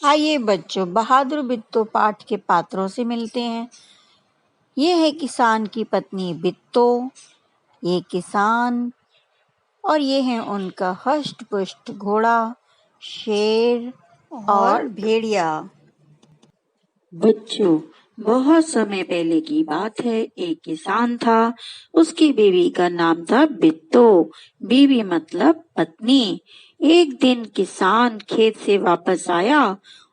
आइए बच्चों, बहादुर बिट्टू पाठ के पात्रों से मिलते हैं। ये है किसान की पत्नी बिट्टू, ये किसान, और ये है उनका हष्ट पुष्ट घोड़ा शेर और भेड़िया। बच्चों, बहुत समय पहले की बात है। एक किसान था, उसकी बीवी का नाम था बिट्टू। बीवी मतलब पत्नी। एक दिन किसान खेत से वापस आया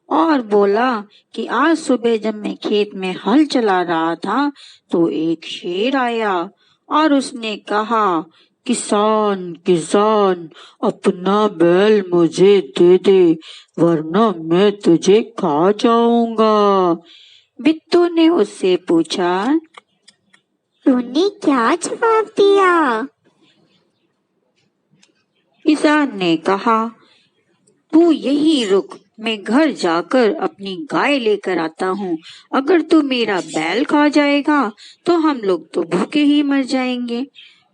और बोला कि आज सुबह जब मैं खेत में हल चला रहा था तो एक शेर आया और उसने कहा, किसान किसान, अपना बैल मुझे दे दे, वरना मैं तुझे खा जाऊंगा। बिट्टू ने उससे पूछा, तूने क्या जवाब दिया? किसान ने कहा, तू यही रुक, मैं घर जाकर अपनी गाय लेकर आता हूँ। अगर तू मेरा बैल खा जाएगा तो हम लोग तो भूखे ही मर जाएंगे।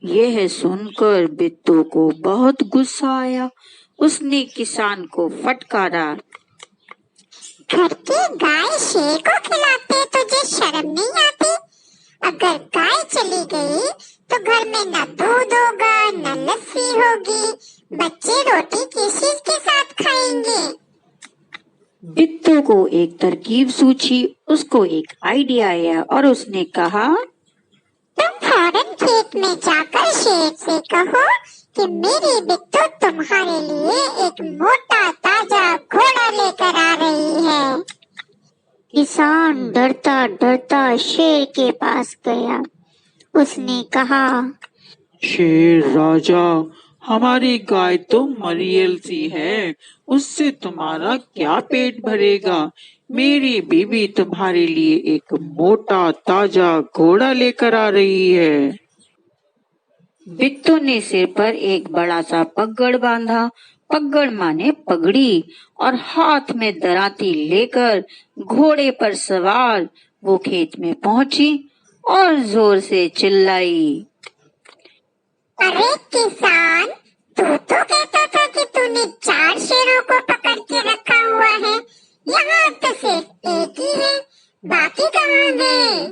यह सुनकर बिट्टू को बहुत गुस्सा आया। उसने किसान को फटकारा, घर की गाय शेर को खिलाते तुझे शर्म नहीं आती? अगर गाय चली गई तो घर में न दूध होगा न लस्सी होगी, बच्चे रोटी किस चीज के साथ खाएंगे? बिट्टू को एक तरकीब सूझी। उसको एक आइडिया आया और उसने कहा, तुम फौरन खेत में जाकर शेर से कहो कि मेरी बिट्टू तुम्हारे लिए एक मोटा ताजा घोड़ा लेकर आ रही है। किसान डरता डरता शेर के पास गया। उसने कहा, शेर राजा, हमारी गाय तो मरियल सी है, उससे तुम्हारा क्या पेट भरेगा। मेरी बीवी तुम्हारे लिए एक मोटा ताजा घोड़ा लेकर आ रही है। बिट्टू ने सिर पर एक बड़ा सा पगड़ बांधा, पगड़ माने पगड़ी, और हाथ में दराती लेकर घोड़े पर सवार वो खेत में पहुंची और जोर से चिल्लाई, अरे किसान, तू तो कहता था कि तूने 4 शेरों को पकड़ के रखा हुआ है, यहाँ तो सिर्फ एक ही है, बाकी कहाँ गए?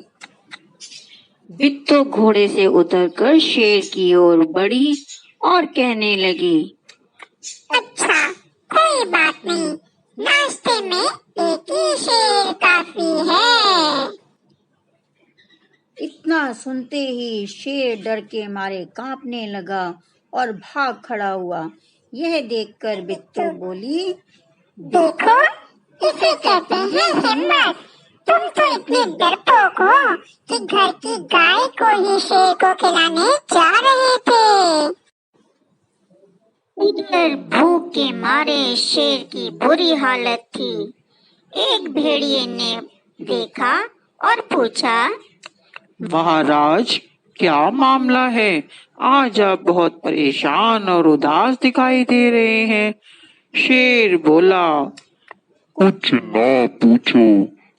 बिट्टू घोड़े से उतरकर शेर की ओर बढ़ी और कहने लगी, अच्छा, कोई बात नहीं, नाश्ते में एक ही शेर काफी है। इतना सुनते ही शेर डर के मारे कांपने लगा और भाग खड़ा हुआ। यह देखकर बिट्टू बोली, देखो, इसे कहते हैं हिम्मत। तुम तो इतने डरपोक हो कि घर की गाय को ही शेर को खिलाने जा रहे थे। उधर भूख के मारे शेर की बुरी हालत थी। एक भेड़िए ने देखा और पूछा, महाराज, क्या मामला है? आज आप बहुत परेशान और उदास दिखाई दे रहे हैं। शेर बोला, कुछ ना पूछो,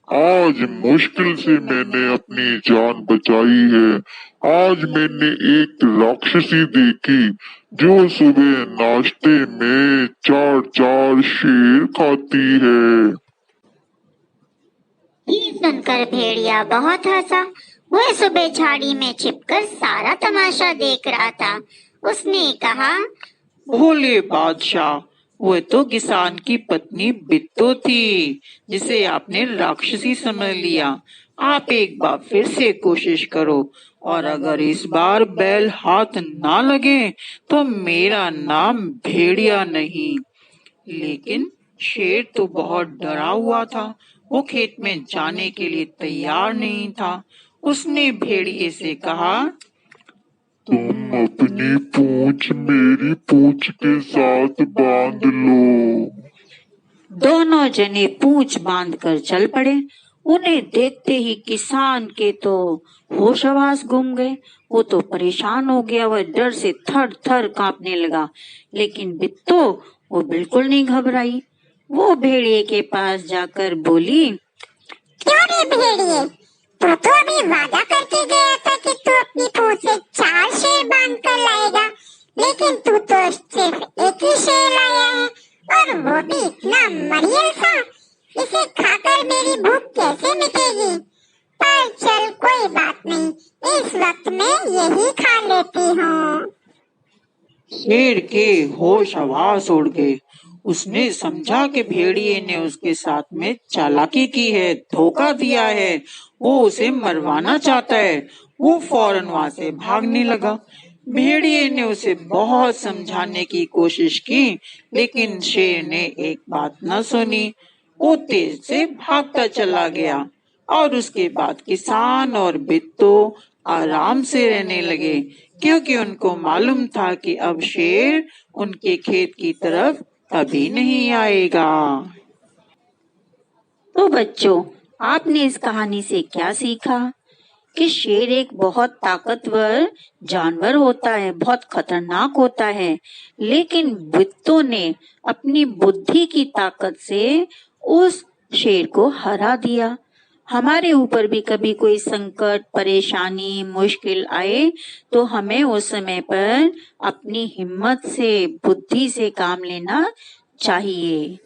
आज मुश्किल से मैंने अपनी जान बचाई है। आज मैंने एक राक्षसी देखी जो सुबह नाश्ते में 4 शेर खाती है। ये सुनकर भेड़िया बहुत हंसा। वह सुबह झाड़ी में छिपकर सारा तमाशा देख रहा था। उसने कहा, भोले बादशाह, वह तो किसान की पत्नी बिट्टू थी जिसे आपने राक्षसी समझ लिया। आप एक बार फिर से कोशिश करो और अगर इस बार बैल हाथ ना लगे तो मेरा नाम भेड़िया नहीं। लेकिन शेर तो बहुत डरा हुआ था। वो खेत में जाने के लिए तैयार नहीं था। उसने भेड़िए से कहा, तुम अपनी पूंछ मेरी पूंछ के साथ बांध लो। दोनों जने पूंछ बांधकर चल पड़े। उन्हें देखते ही किसान के तो होश हवास गुम गए। वो तो परेशान हो गया, वह डर से थर थर कांपने लगा। लेकिन बिट्टू वो बिल्कुल नहीं घबराई। वो भेड़िए के पास जाकर बोली, क्यों रे भेड़िए, तू तो अभी वादा करके गया था कि तू अपनी पूंछ से 4 शेर बांध कर लाएगा, लेकिन तू तो सिर्फ एक ही शेर लाया है, और वो भी इतना मरियल सा। इसे खाकर मेरी भूख कैसे मिटेगी? पर चल कोई बात नहीं, इस वक्त मैं यही खा लेती हूँ। शेर के होश हवास उड़ गए। उसने समझा कि भेड़िए ने उसके साथ में चालाकी की है, धोखा दिया है, वो उसे मरवाना चाहता है। वो फौरन वहां से भागने लगा। भेड़िए ने उसे बहुत समझाने की कोशिश की, लेकिन शेर ने एक बात न सुनी। वो तेज से भागता चला गया और उसके बाद किसान और बिट्टू आराम से रहने लगे, क्योंकि उनको मालूम था कि अब शेर उनके खेत की तरफ कभी नहीं आएगा। तो बच्चों, आपने इस कहानी से क्या सीखा? कि शेर एक बहुत ताकतवर जानवर होता है, बहुत खतरनाक होता है, लेकिन बिट्टू ने अपनी बुद्धि की ताकत से उस शेर को हरा दिया। हमारे ऊपर भी कभी कोई संकट, परेशानी, मुश्किल आए तो हमें उस समय पर अपनी हिम्मत से, बुद्धि से काम लेना चाहिए।